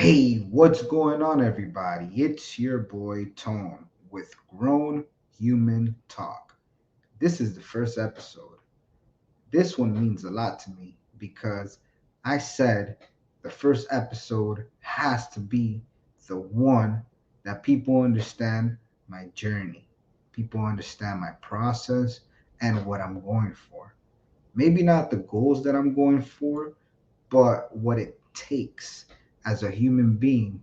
Hey, what's going on, everybody? It's your boy Tone with Grown Human Talk. This is the first episode. This one means a lot to me because I said the first episode has to be the one that people understand my journey, people understand my process and what I'm going for. Maybe not the goals that I'm going for, but what it takes as a human being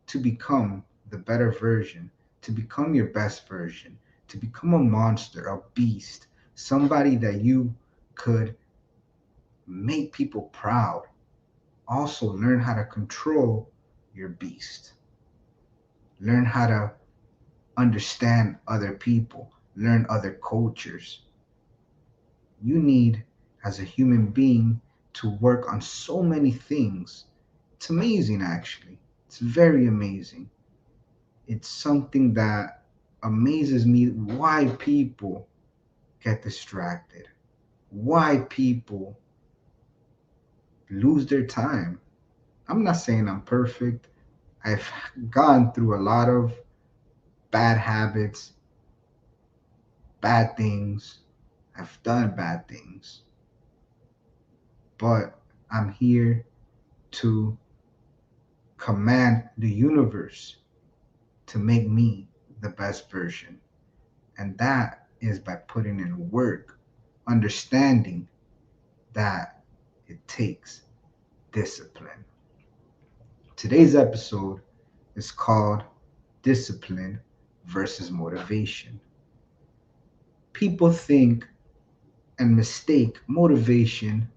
to become the better version, to become your best version, to become a monster, a beast, somebody that you could make people proud. Also, learn how to control your beast, learn how to understand other people, learn other cultures. You need, as a human being, to work on so many things. It's amazing, actually. It's very amazing. It's something that amazes me why people get distracted, why people lose their time. I'm not saying I'm perfect. I've gone through a lot of bad habits, bad things. I've done bad things, but I'm here to command the universe to make me the best version. And that is by putting in work, understanding that it takes discipline. Today's episode is called Discipline versus Motivation. People think and mistake motivation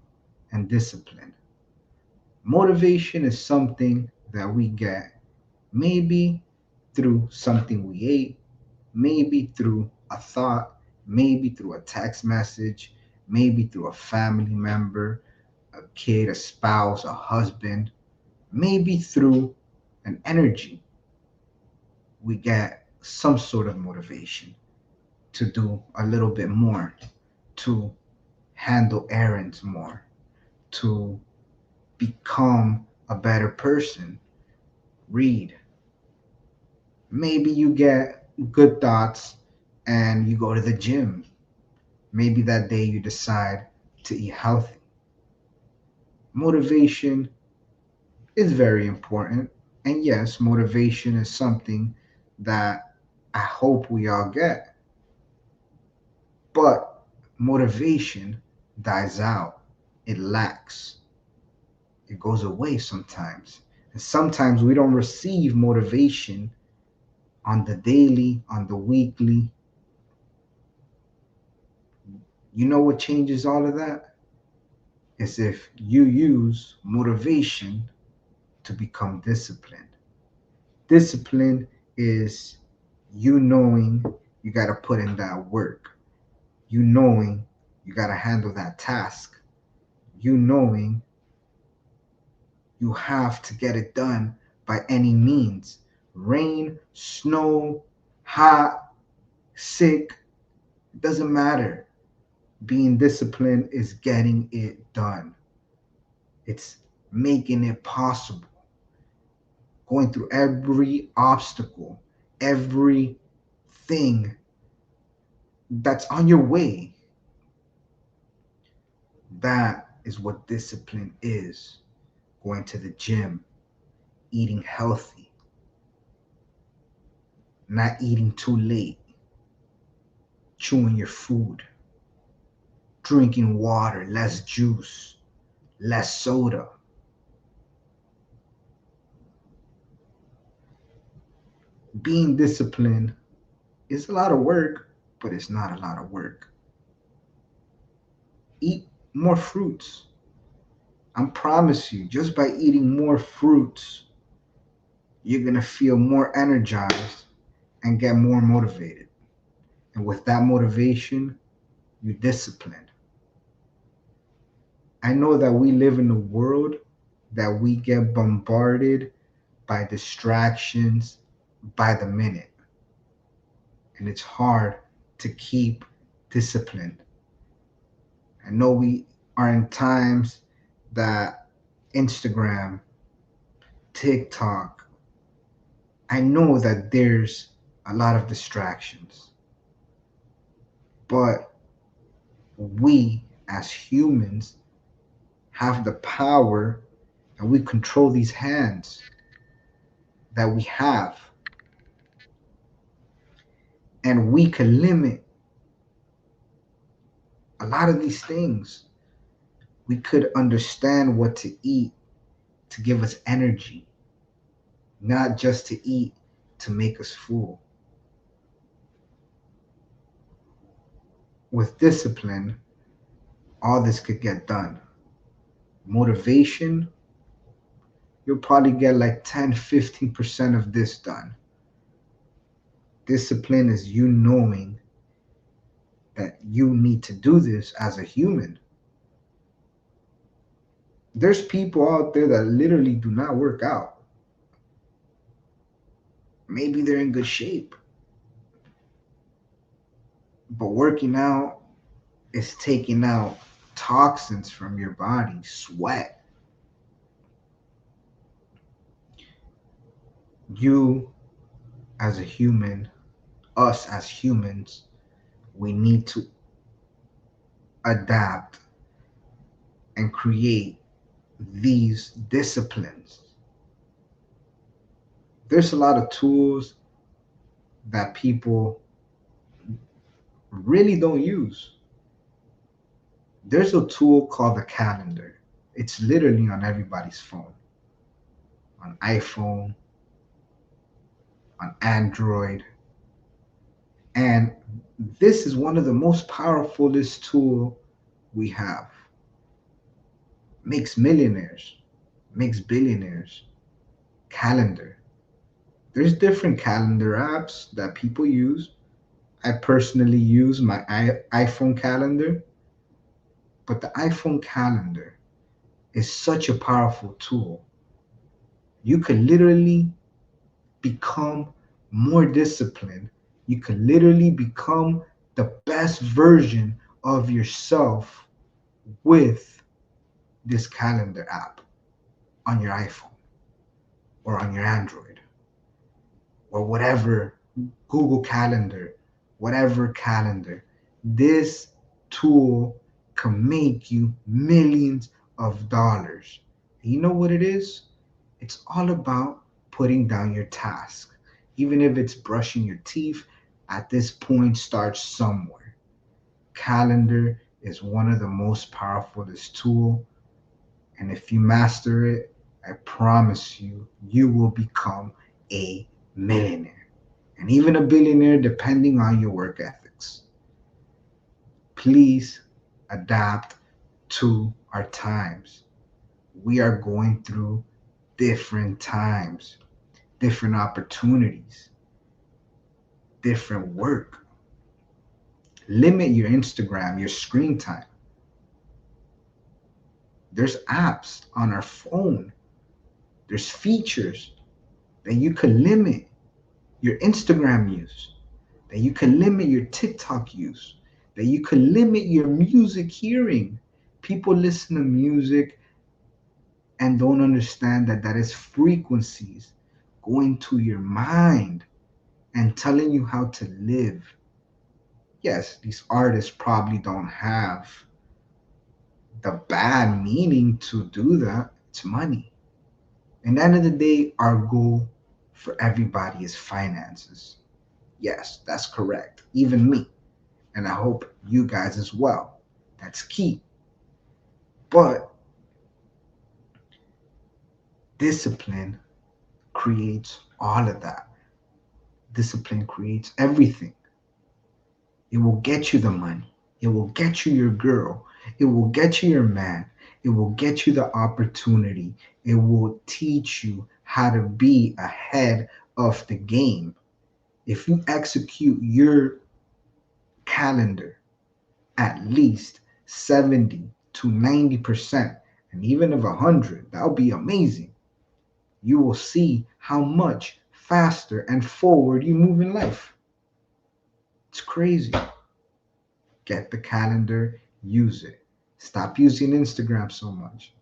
and discipline. Motivation is something that we get maybe through something we ate, maybe through a thought, maybe through a text message, maybe through a family member, a kid, a spouse, a husband, maybe through an energy. We get some sort of motivation to do a little bit more, to handle errands more, to become a better person, read. Maybe you get good thoughts and you go to the gym. Maybe that day you decide to eat healthy. Motivation is very important. And yes, motivation is something that I hope we all get. But motivation dies out, it lacks, it goes away sometimes. And sometimes we don't receive motivation on the daily, on the weekly. You know what changes all of that? Is if you use motivation to become disciplined. Discipline is you knowing you got to put in that work, you knowing you got to handle that task, you knowing you have to get it done by any means. Rain, snow, hot, sick, it doesn't matter. Being disciplined is getting it done. It's making it possible. Going through every obstacle, everything that's on your way. That is what discipline is. Going to the gym, eating healthy, not eating too late, chewing your food, drinking water, less juice, less soda. Being disciplined is a lot of work, but it's not a lot of work. Eat more fruits. I promise you, just by eating more fruits, you're going to feel more energized and get more motivated. And with that motivation, you're disciplined. I know that we live in a world that we get bombarded by distractions by the minute. And it's hard to keep discipline. I know we are in times that Instagram, TikTok. I know that there's a lot of distractions, but we as humans have the power and we control these hands that we have, and we can limit a lot of these things. We could understand what to eat to give us energy, not just to eat to make us full. With discipline, all this could get done. Motivation, you'll probably get like 10-15% of this done. Discipline is you knowing that you need to do this as a human. There's people out there that literally do not work out. Maybe they're in good shape, but working out is taking out toxins from your body, sweat. You, as a human, us as humans, we need to adapt and create these disciplines. There's a lot of tools that people really don't use. There's a tool called the calendar. It's literally on everybody's phone, on iPhone, on Android. And this is one of the most powerfulest tool we have. Makes millionaires, makes billionaires. Calendar. There's different calendar apps that people use. I personally use my iPhone calendar, but the iPhone calendar is such a powerful tool. You can literally become more disciplined. You can literally become the best version of yourself with this calendar app on your iPhone or on your Android or whatever, Google Calendar, whatever calendar. This tool can make you millions of dollars. And you know what it is? It's all about putting down your task. Even if it's brushing your teeth, at this point, start somewhere. Calendar is one of the most powerful tool, and if you master it, I promise you, you will become a millionaire and even a billionaire, depending on your work ethics. Please adapt to our times. We are going through different times, different opportunities, different work. Limit your Instagram, your screen time. There's apps on our phone, there's features that you can limit your Instagram use, that you can limit your TikTok use, that you can limit your music hearing. People listen to music and don't understand that that is frequencies going to your mind and telling you how to live. Yes, these artists probably don't have the bad meaning to do that. It's money. And at the end of the day, our goal for everybody is finances. Yes, that's correct. Even me. And I hope you guys as well. That's key. But discipline creates all of that. Discipline creates everything. It will get you the money. It will get you your girl. It will get you your man. It will get you the opportunity. It will teach you how to be ahead of the game. If you execute your calendar at least 70 to 90%, and even if 100, that would be amazing. You will see how much faster and forward you move in life. It's crazy. Get the calendar, use it. Stop using Instagram so much.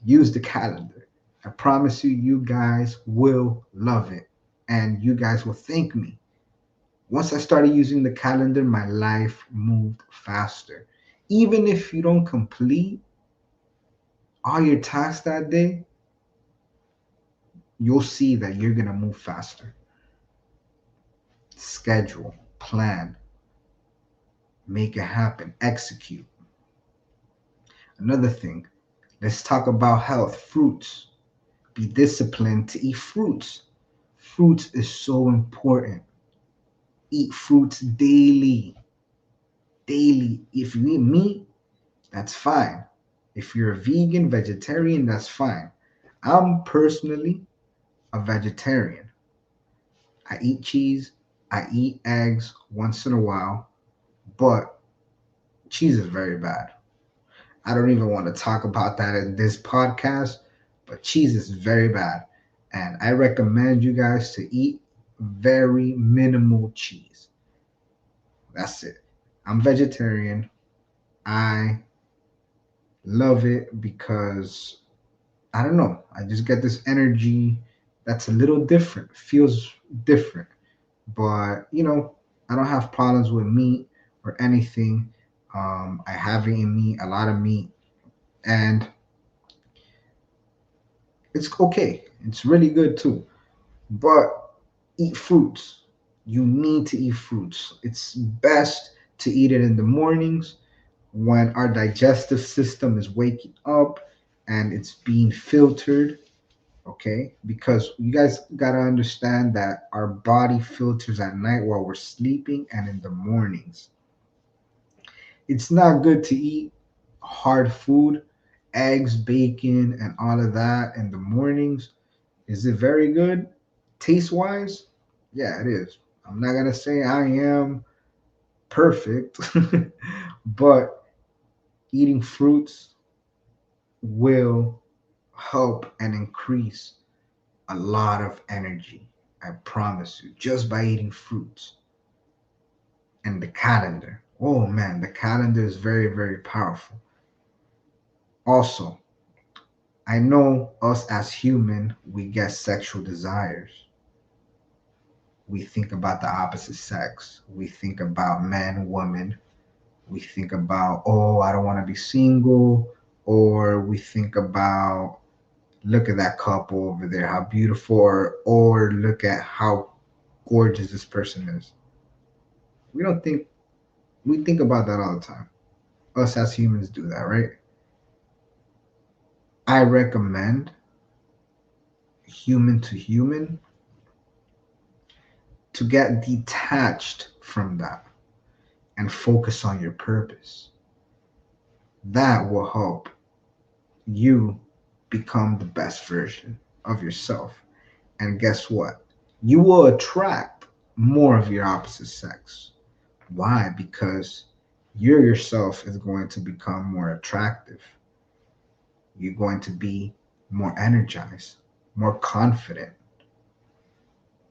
Use the calendar. I promise you, you guys will love it and you guys will thank me. Once I started using the calendar, my life moved faster. Even if you don't complete all your tasks that day, you'll see that you're going to move faster. Schedule, plan, make it happen, execute. Another thing, let's talk about health, fruits. Be disciplined to eat fruits. Fruits is so important. Eat fruits daily. Daily. If you eat meat, that's fine. If you're a vegan, vegetarian, that's fine. I'm personally a vegetarian. I eat cheese, I eat eggs once in a while, but cheese is very bad. I don't even want to talk about that in this podcast, but cheese is very bad. And I recommend you guys to eat very minimal cheese. That's it. I'm vegetarian. I love it because I don't know. I just get this energy that's a little different, feels different. But, I don't have problems with meat or anything. I have eaten meat, a lot of meat, and it's okay. It's really good too. But eat fruits. You need to eat fruits. It's best to eat it in the mornings when our digestive system is waking up and it's being filtered, okay? Because you guys got to understand that our body filters at night while we're sleeping and in the mornings. It's not good to eat hard food, eggs, bacon, and all of that in the mornings. Is it very good taste wise? Yeah, it is. I'm not going to say I am perfect, but eating fruits will help and increase a lot of energy. I promise you, just by eating fruits. And the calendar. Oh man, the calendar is very, very powerful. Also, I know us as human, we get sexual desires. We think about the opposite sex. We think about men, women. We think about, oh, I don't want to be single. Or we think about, look at that couple over there, how beautiful, or look at how gorgeous this person is. We don't think, we think about that all the time. Us as humans do that, right? I recommend human to human to get detached from that and focus on your purpose. That will help you become the best version of yourself. And guess what? You will attract more of your opposite sex. Why? Because you yourself is going to become more attractive. You're going to be more energized, more confident,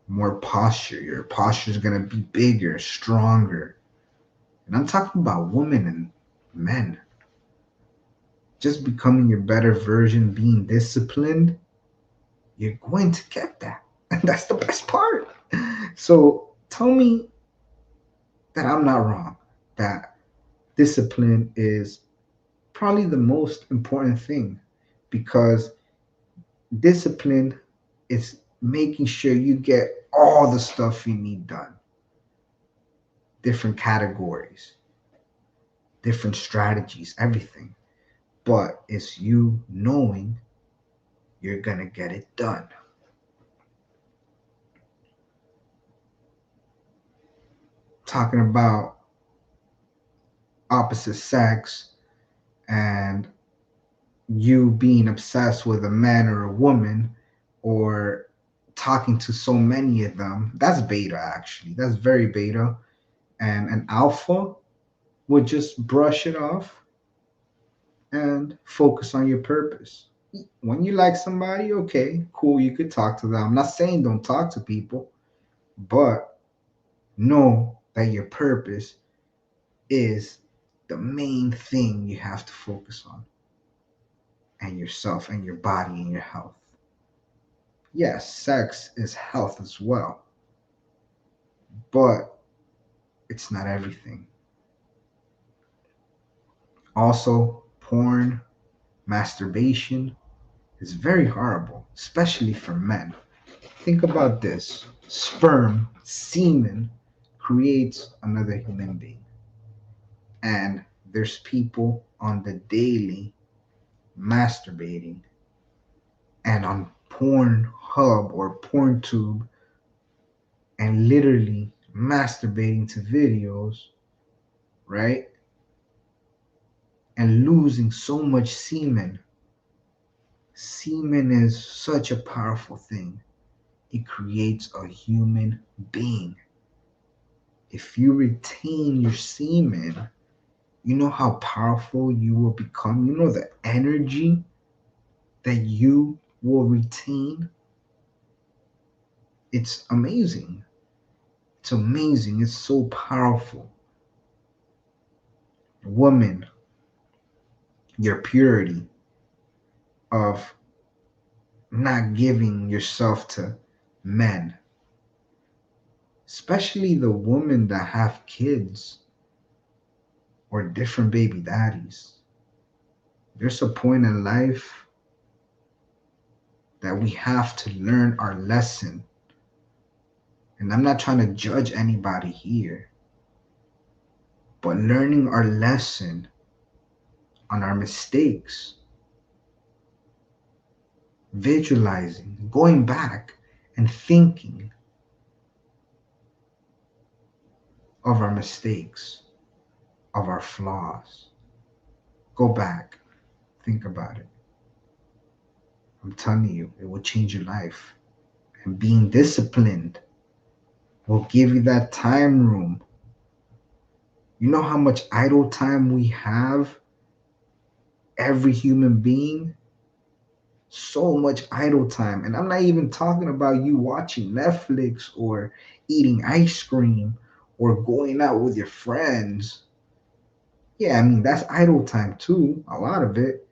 more posture. Your posture is going to be bigger, stronger. And I'm talking about women and men. Just becoming your better version, being disciplined, you're going to get that. And that's the best part. So tell me that I'm not wrong, that discipline is probably the most important thing because discipline is making sure you get all the stuff you need done, different categories, different strategies, everything. But it's you knowing you're going to get it done. Talking about opposite sex and you being obsessed with a man or a woman or talking to so many of them, that's beta actually. That's very beta. And an alpha would just brush it off and focus on your purpose. When you like somebody, okay, cool, you could talk to them. I'm not saying don't talk to people, but know that your purpose is the main thing you have to focus on, and yourself and your body and your health. Yes, sex is health as well, but it's not everything. Also, porn, masturbation is very horrible, especially for men. Think about this: sperm, semen creates another human being. And there's people on the daily masturbating and on Pornhub or PornTube and literally masturbating to videos, right? And losing so much semen. Semen is such a powerful thing. It creates a human being. If you retain your semen, you know how powerful you will become. You know the energy that you will retain. It's amazing. It's amazing. It's so powerful. Woman, your purity of not giving yourself to men, especially the women that have kids or different baby daddies. There's a point in life that we have to learn our lesson. And I'm not trying to judge anybody here, but learning our lesson on our mistakes, visualizing, going back and thinking of our mistakes, of our flaws. Go back, think about it. I'm telling you, it will change your life. And being disciplined will give you that time room. You know how much idle time we have, every human being? So much idle time. And I'm not even talking about you watching Netflix or eating ice cream or going out with your friends. Yeah, I mean, that's idle time too, a lot of it.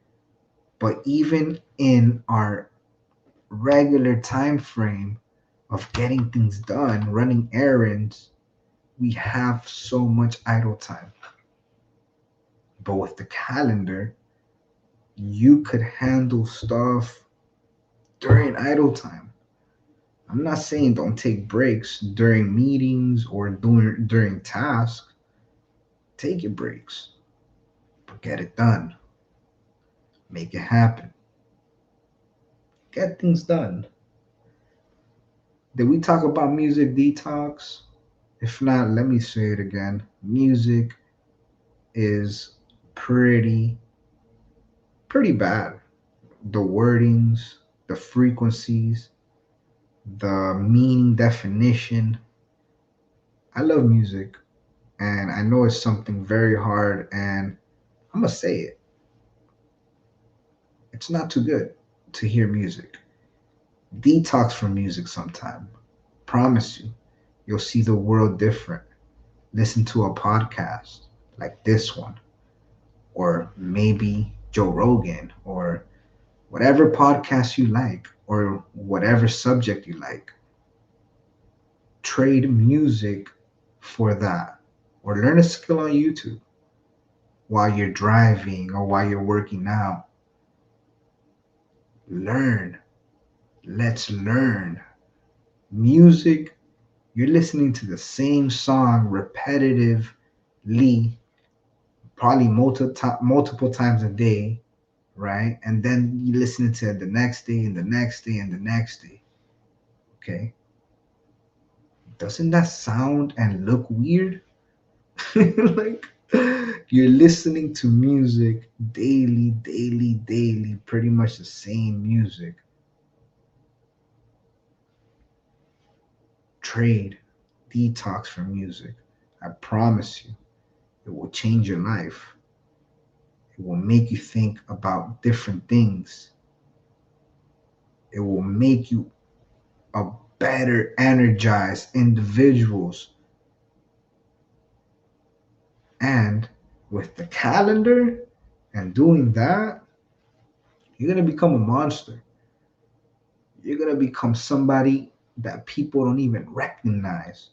But even in our regular time frame of getting things done, running errands, we have so much idle time. But with the calendar, you could handle stuff during idle time. I'm not saying don't take breaks during meetings or during tasks. Take your breaks, but get it done. Make it happen. Get things done. Did we talk about music detox? If not, let me say it again. Music is pretty pretty bad. The wordings, the frequencies, the meaning definition. I love music and I know it's something very hard and I'm gonna say it. It's not too good to hear music. Detox from music sometime. Promise you, you'll see the world different. Listen to a podcast like this one, or maybe Joe Rogan, or whatever podcast you like, or whatever subject you like. Trade music for that, or learn a skill on YouTube while you're driving or while you're working out. Learn. Let's learn. Music, you're listening to the same song repetitively, probably multiple times a day, right? And then you listen to it the next day and the next day and the next day. Okay. Doesn't that sound and look weird? Like you're listening to music daily, daily, daily, pretty much the same music. Trade, detox from music. I promise you, it will change your life. It will make you think about different things. It will make you a better, energized individuals. And with the calendar and doing that, you're gonna become a monster. You're going to become somebody that people don't even recognize.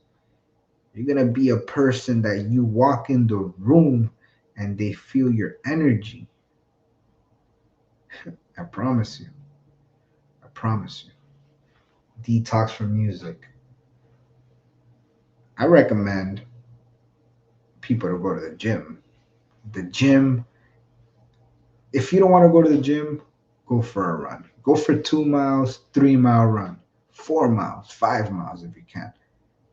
You're going to be a person that you walk in the room and they feel your energy. I promise you. I promise you. Detox from music. I recommend people to go to the gym. The gym, if you don't want to go to the gym, go for a run. Go for 2 miles, 3 mile run, 4 miles, 5 miles if you can.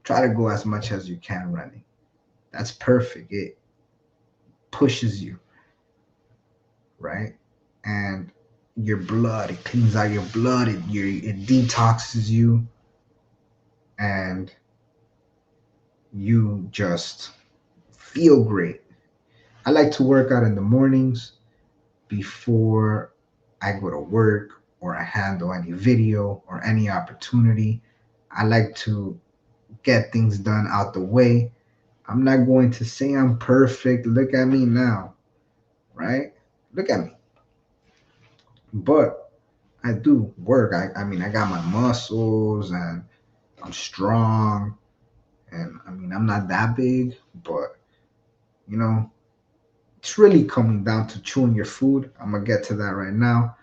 Try to go as much as you can running. That's perfect. It pushes you, right? And your blood, it cleans out your blood, it detoxes you, and you just feel great. I like to work out in the mornings before I go to work or I handle any video or any opportunity. I like to get things done out the way. I'm not going to say I'm perfect. Look at me now, right? Look at me. But I do work. I mean, I got my muscles and I'm strong. And I mean, I'm not that big, but you know, it's really coming down to chewing your food. I'm gonna get to that right now.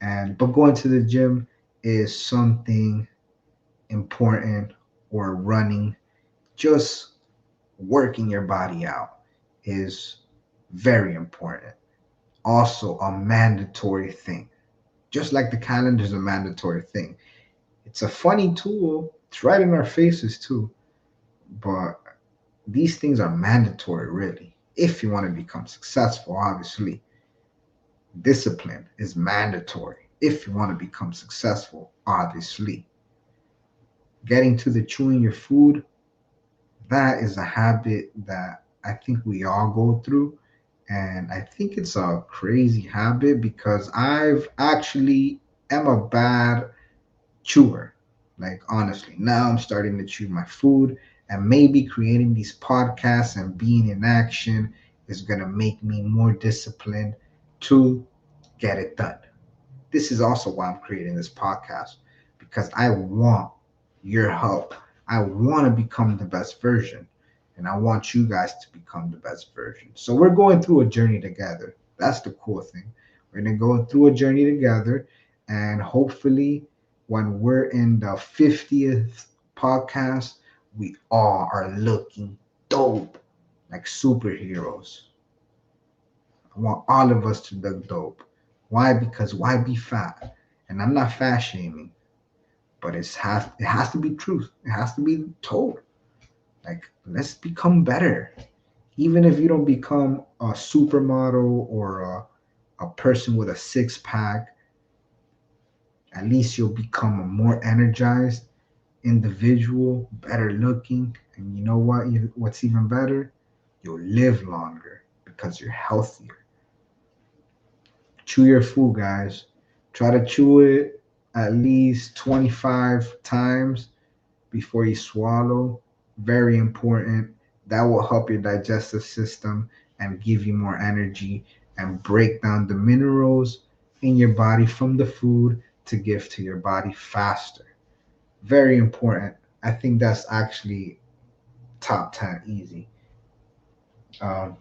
And but going to the gym is something important, or running, just working your body out is very important. Also, a mandatory thing. Just like the calendar is a mandatory thing. It's a funny tool. It's right in our faces too. But these things are mandatory, really. If you want to become successful, obviously, discipline is mandatory. If you want to become successful, obviously, getting to the chewing your food, that is a habit that I think we all go through. And I think it's a crazy habit because I've actually am a bad chewer. Like honestly, now I'm starting to chew my food, and maybe creating these podcasts and being in action is gonna make me more disciplined to get it done. This is also why I'm creating this podcast, because I want your help. I want to become the best version, and I want you guys to become the best version. So we're going through a journey together. That's the cool thing. We're going to go through a journey together, and hopefully, when we're in the 50th podcast, we all are looking dope like superheroes. I want all of us to look dope. Why? Because why be fat? And I'm not fat shaming, but it has to be truth. It has to be told. Like, let's become better. Even if you don't become a supermodel or a person with a six pack, at least you'll become a more energized individual, better looking. And you know what? What's even better? You'll live longer because you're healthier. Chew your food, guys. Try to chew it at least 25 times before you swallow. Very important. That will help your digestive system and give you more energy and break down the minerals in your body from the food to give to your body faster. Very important. I think that's actually top 10 easy. Um,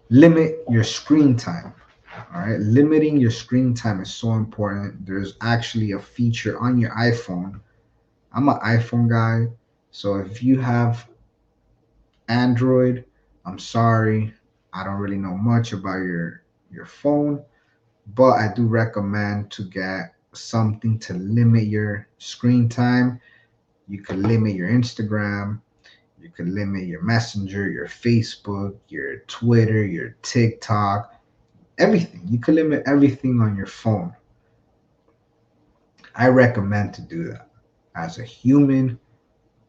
Limit your screen time. All right, limiting your screen time is so important. There's actually a feature on your iPhone. I'm an iPhone guy, so if you have Android, I'm sorry, I don't really know much about your phone, but I do recommend to get something to limit your screen time. You can limit your Instagram, you can limit your Messenger, your Facebook, your Twitter, your TikTok, everything. You can limit everything on your phone. I recommend to do that. As a human,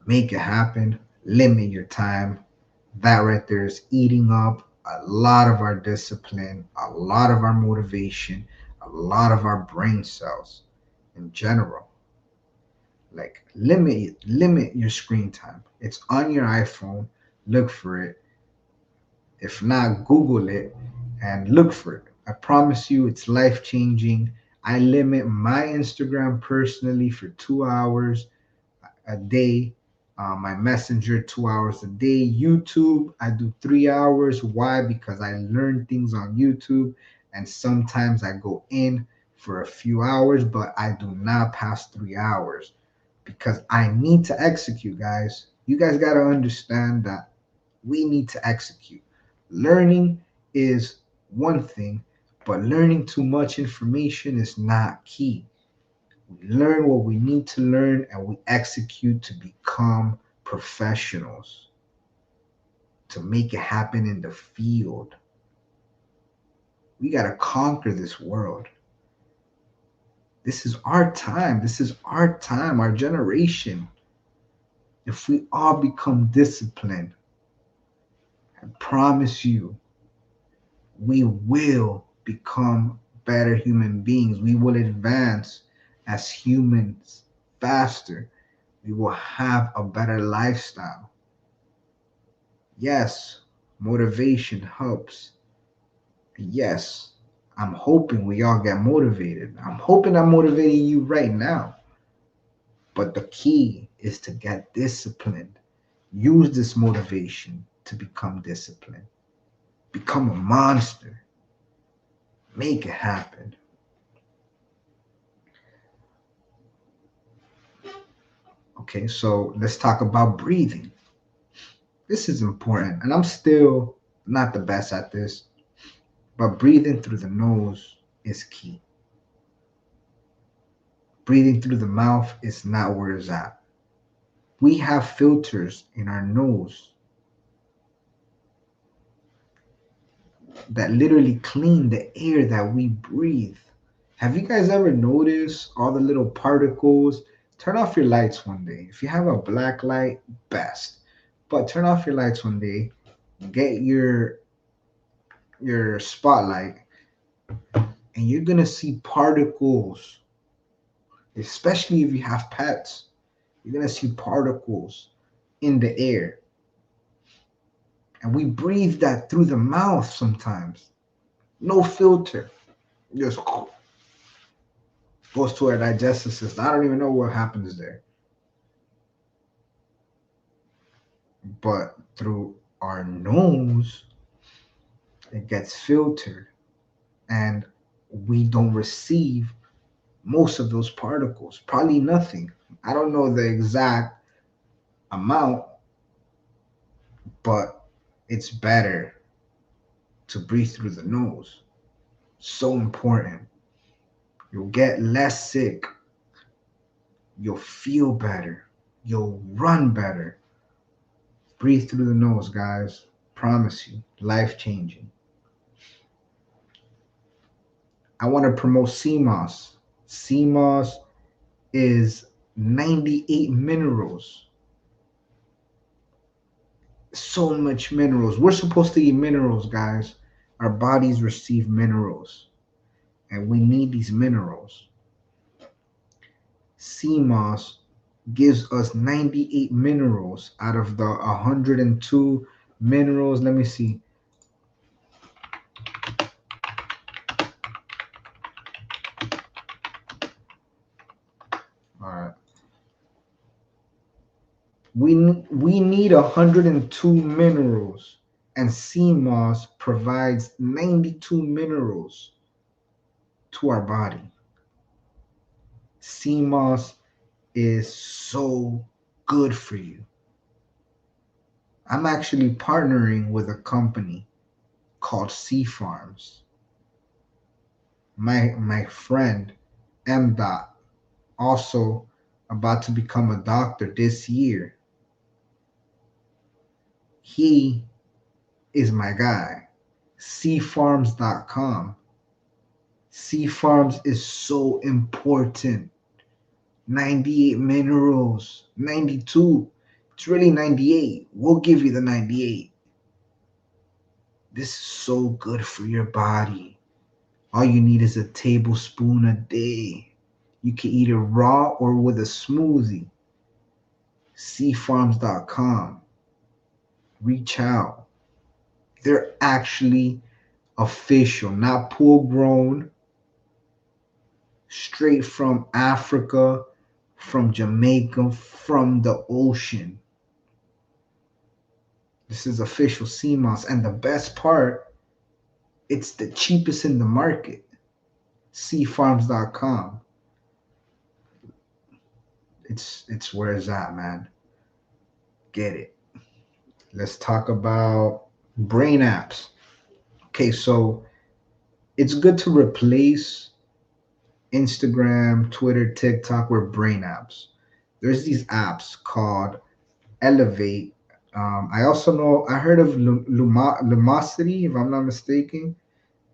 make it happen, limit your time. That right there is eating up a lot of our discipline, a lot of our motivation, a lot of our brain cells in general. Like limit your screen time. It's on your iPhone. Look for it. If not, Google it and look for it. I promise you, it's life changing. I limit my Instagram personally for 2 hours a day. My Messenger 2 hours a day. YouTube I do 3 hours. Why? Because I learn things on YouTube, and sometimes I go in for a few hours, but I do not pass 3 hours because I need to execute, guys. You guys got to understand that we need to execute. Learning is one thing, but learning too much information is not key. We learn what we need to learn and we execute to become professionals, to make it happen in the field. We got to conquer this world. This is our time. This is our time, our generation. If we all become disciplined, I promise you, we will become better human beings. We will advance as humans faster. We will have a better lifestyle. Yes, motivation helps. Yes, I'm hoping we all get motivated. I'm hoping I'm motivating you right now. But the key is to get disciplined. Use this motivation to become disciplined. Become a monster. Make it happen. Okay, so let's talk about breathing. This is important, and I'm still not the best at this, but breathing through the nose is key. Breathing through the mouth is not where it's at. We have filters in our nose that literally clean the air that we breathe. Have you guys ever noticed all the little particles? Turn off your lights one day. If you have a black light, best. But turn off your lights one day. Get your spotlight, and you're gonna see particles. Especially if you have pets, you're gonna see particles in the air. And we breathe that through the mouth sometimes. No filter. Just goes to our digestive system. I don't even know what happens there. But through our nose, it gets filtered and we don't receive most of those particles. Probably nothing. I don't know the exact amount, but it's better to breathe through the nose. So important. You'll get less sick. You'll feel better. You'll run better. Breathe through the nose, guys. Promise you, life changing. I want to promote CMOS. CMOS is 98 minerals. So much minerals. We're supposed to eat minerals, guys. Our bodies receive minerals, and we need these minerals. CMOS gives us 98 minerals out of the 102 minerals. Let me see. All right. We need 102 minerals, and CMOS provides 92 minerals to our body. CMOS is so good for you. I'm actually partnering with a company called Sea Farms. My friend M. Dot, also about to become a doctor this year. He is my guy. Seafarms.com. Sea Farms is so important. 98 minerals, 92. It's really 98. We'll give you the 98. This is so good for your body. All you need is a tablespoon a day. You can eat it raw or with a smoothie. Seafarms.com. Reach out. They're actually official, not pool grown. straight from Africa, from Jamaica, from the ocean. This is official sea moss. And the best part, it's the cheapest in the market. Seafarms.com. It's where it's at, man. Get it. Let's talk about brain apps. Okay, so it's good to replace Instagram, Twitter, TikTok with brain apps. There's these apps called Elevate. I also know I heard of Lumosity, if I'm not mistaken,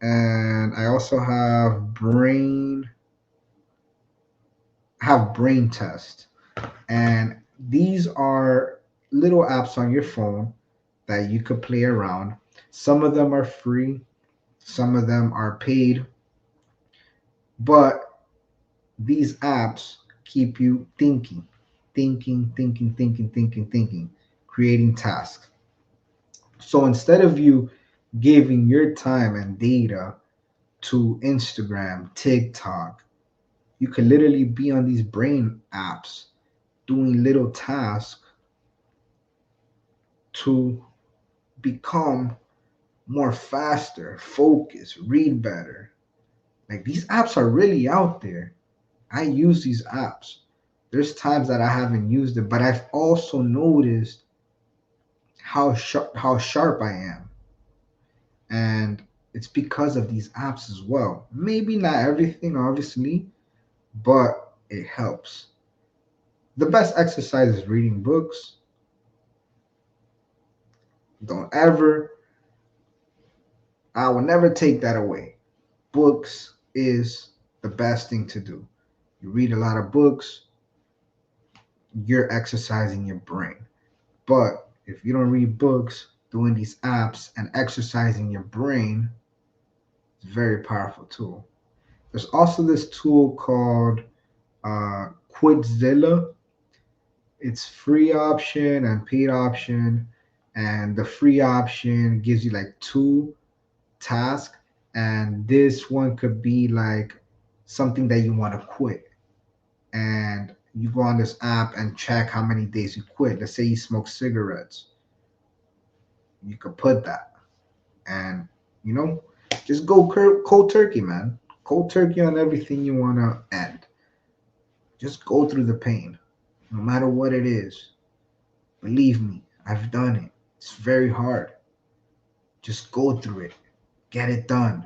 and I also have Brain Test, and these are little apps on your phone that you could play around. Some of them are free, some of them are paid, but these apps keep you thinking, creating tasks. So instead of you giving your time and data to Instagram, TikTok, you can literally be on these brain apps doing little tasks to become more faster, focus, read better. Like these apps are really out there. I use these apps. There's times that I haven't used it, but I've also noticed how sharp I am. And it's because of these apps as well. Maybe not everything, obviously, but it helps. The best exercise is reading books. Don't ever, I will never take that away. Books is the best thing to do. You read a lot of books, you're exercising your brain. But if you don't read books, doing these apps and exercising your brain is a very powerful tool. There's also this tool called Quizilla. It's free option and paid option, and the free option gives you like two tasks, and this one could be like something that you want to quit, and you go on this app and check how many days you quit. Let's say you smoke cigarettes, you could put that, and you know, just go cold turkey, man. Cold turkey on everything you want to end. Just go through the pain, no matter what it is. Believe me, I've done it. It's very hard. Just go through it. Get it done.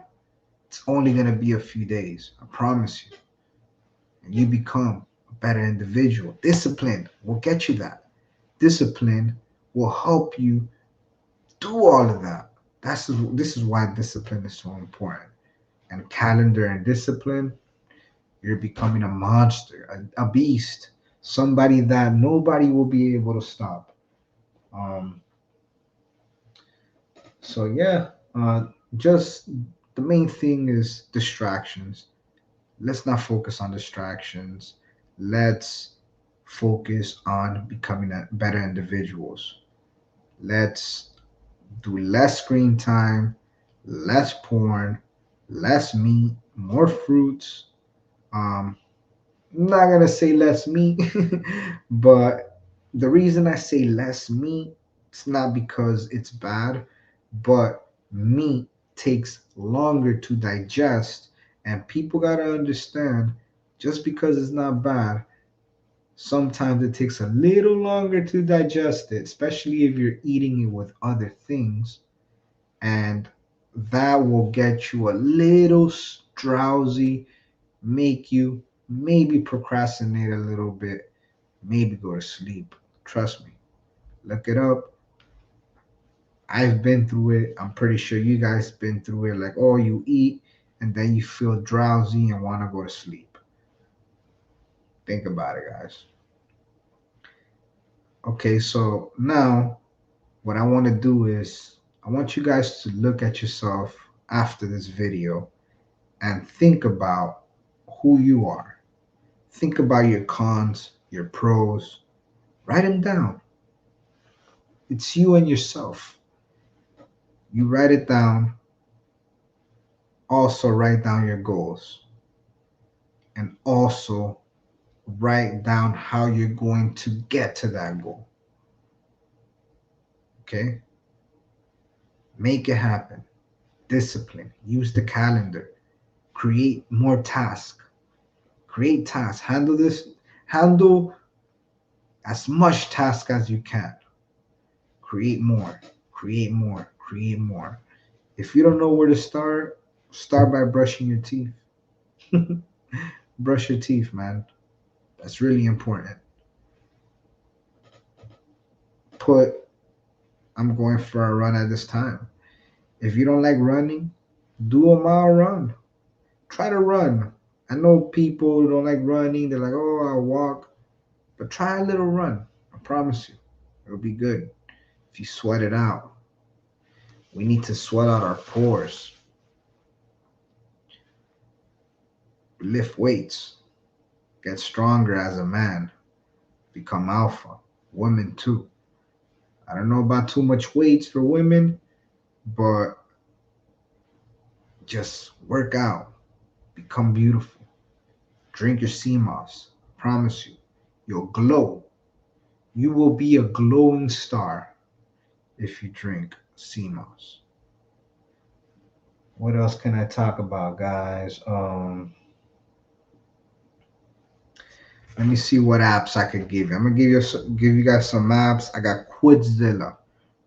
It's only going to be a few days. I promise you. And you become a better individual. Discipline will get you that. Discipline will help you do all of that. This is why discipline is so important. And calendar and discipline, you're becoming a monster, a beast, somebody that nobody will be able to stop. Um, So yeah, just the main thing is distractions. Let's not focus on distractions. Let's focus on becoming better individuals. Let's do less screen time, less porn, less meat, more fruits. I'm not gonna say less meat, but the reason I say less meat, it's not because it's bad, but meat takes longer to digest, and people gotta understand just because it's not bad, sometimes it takes a little longer to digest it, especially if you're eating it with other things, and that will get you a little drowsy, make you maybe procrastinate a little bit, maybe go to sleep. Trust me, look it up. I've been through it. I'm pretty sure you guys been through it. Like, oh, you eat and then you feel drowsy and want to go to sleep. Think about it, guys. Okay, so now what I want to do is I want you guys to look at yourself after this video and think about who you are. Think about your cons, your pros. Write them down. It's you and yourself. You write it down. Also, write down your goals. and also write down how you're going to get to that goal. Okay? Make it happen. Discipline. Use the calendar. Create more tasks. Create tasks. Handle this. Handle as much task as you can. Create more. Create more. Create more. If you don't know where to start by brushing your teeth. Brush your teeth, man. That's really important. Put, I'm going for a run at this time. If you don't like running, do a mile run. Try to run. I know people who don't like running. They're like, oh, I'll walk. But try a little run. I promise you, it'll be good if you sweat it out. We need to sweat out our pores. Lift weights. Get stronger as a man. Become alpha. Women too. I don't know about too much weights for women, but just work out. Become beautiful. Drink your sea moss. Promise you, you'll glow. You will be a glowing star if you drink sea moss. What else can I talk about, guys? Let me see what apps I could give you. I'm gonna give you guys some apps. I got Quizilla,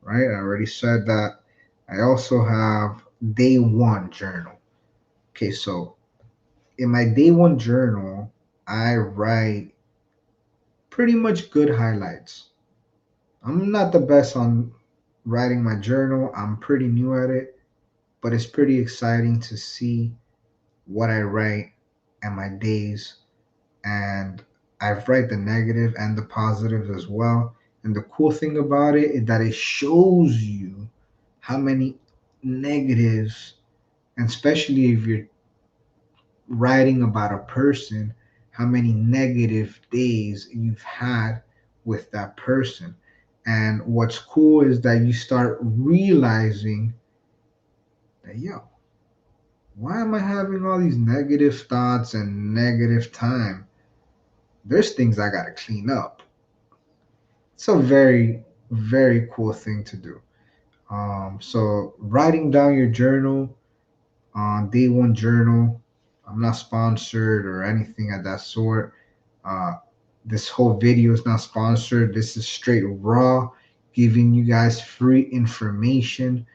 right? I already said that. I also have Day One Journal. Okay, so in my Day One Journal, I write pretty much good highlights. I'm not the best on writing my journal. I'm pretty new at it, but it's pretty exciting to see what I write and my days. And I've write the negative and the positives as well. And the cool thing about it is that it shows you how many negatives, and especially if you're writing about a person, how many negative days you've had with that person. And what's cool is that you start realizing that, yo, why am I having all these negative thoughts and negative time? There's things I got to clean up. It's a very, very cool thing to do. So writing down your journal on Day One Journal. I'm not sponsored or anything of that sort. Uh, this whole video is not sponsored. This is straight raw, giving you guys free information,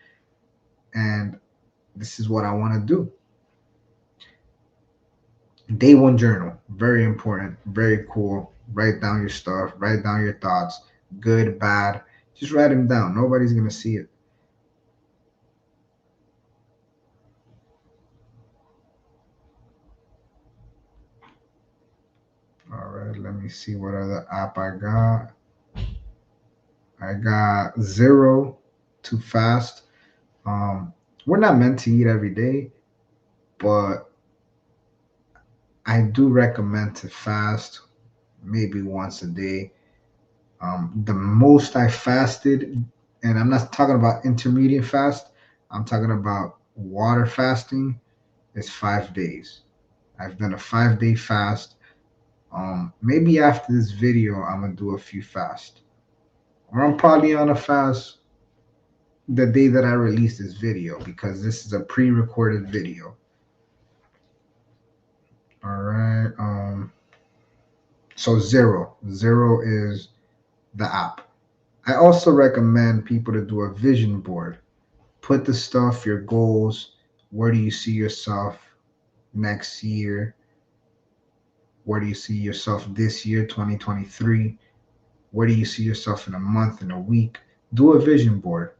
and this is what I want to do. Day One Journal, very important, very cool. Write down your stuff, write down your thoughts, good, bad. Just write them down. Nobody's gonna see it. All right, let me see what other app I got. I got Zero, Too Fast. Um, we're not meant to eat every day, but I do recommend to fast maybe once a day. The most I fasted, and I'm not talking about intermediate fast, I'm talking about water fasting, is 5 days. I've done a 5 day fast. Maybe after this video, I'm gonna do a few fast, or I'm probably on a fast the day that I release this video because this is a pre-recorded video. All right. So Zero is the app. I also recommend people to do a vision board. Put the stuff, your goals. Where do you see yourself next year? Where do you see yourself this year, 2023? Where do you see yourself in a month, in a week? Do a vision board.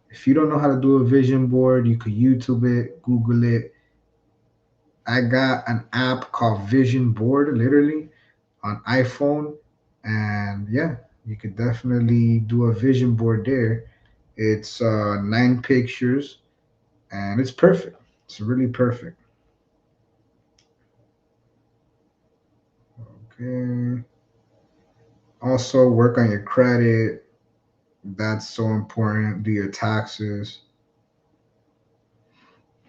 If you don't know how to do a vision board, you could YouTube it, Google it. I got an app called Vision Board, literally on iPhone, and yeah, you could definitely do a vision board there. It's 9 pictures, and it's perfect. It's really perfect. Okay. Also, work on your credit. That's so important. Do your taxes.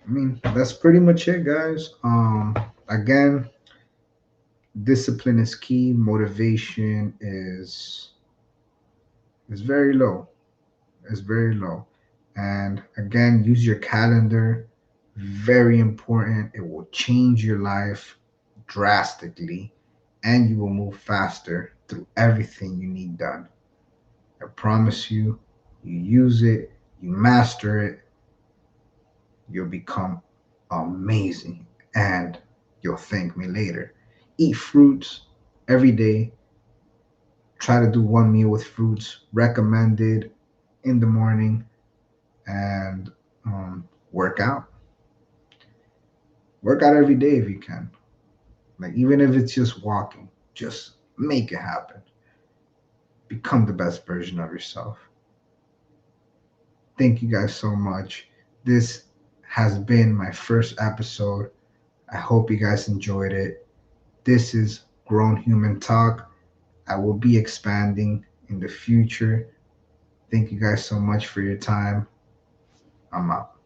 I mean, that's pretty much it, guys. Again, Discipline is key. Motivation is very low. It's very low. And again, use your calendar. Very important. It will change your life drastically, and you will move faster through everything you need done. I promise you, you use it, you master it, you'll become amazing, and you'll thank me later. Eat fruits every day. Try to do one meal with fruits, recommended in the morning, and work out. Work out every day if you can. Like, even if it's just walking, just make it happen. Become the best version of yourself. Thank you guys so much. This has been my first episode. I hope you guys enjoyed it. This is Grown Human Talk. I will be expanding in the future. Thank you guys so much for your time. I'm out.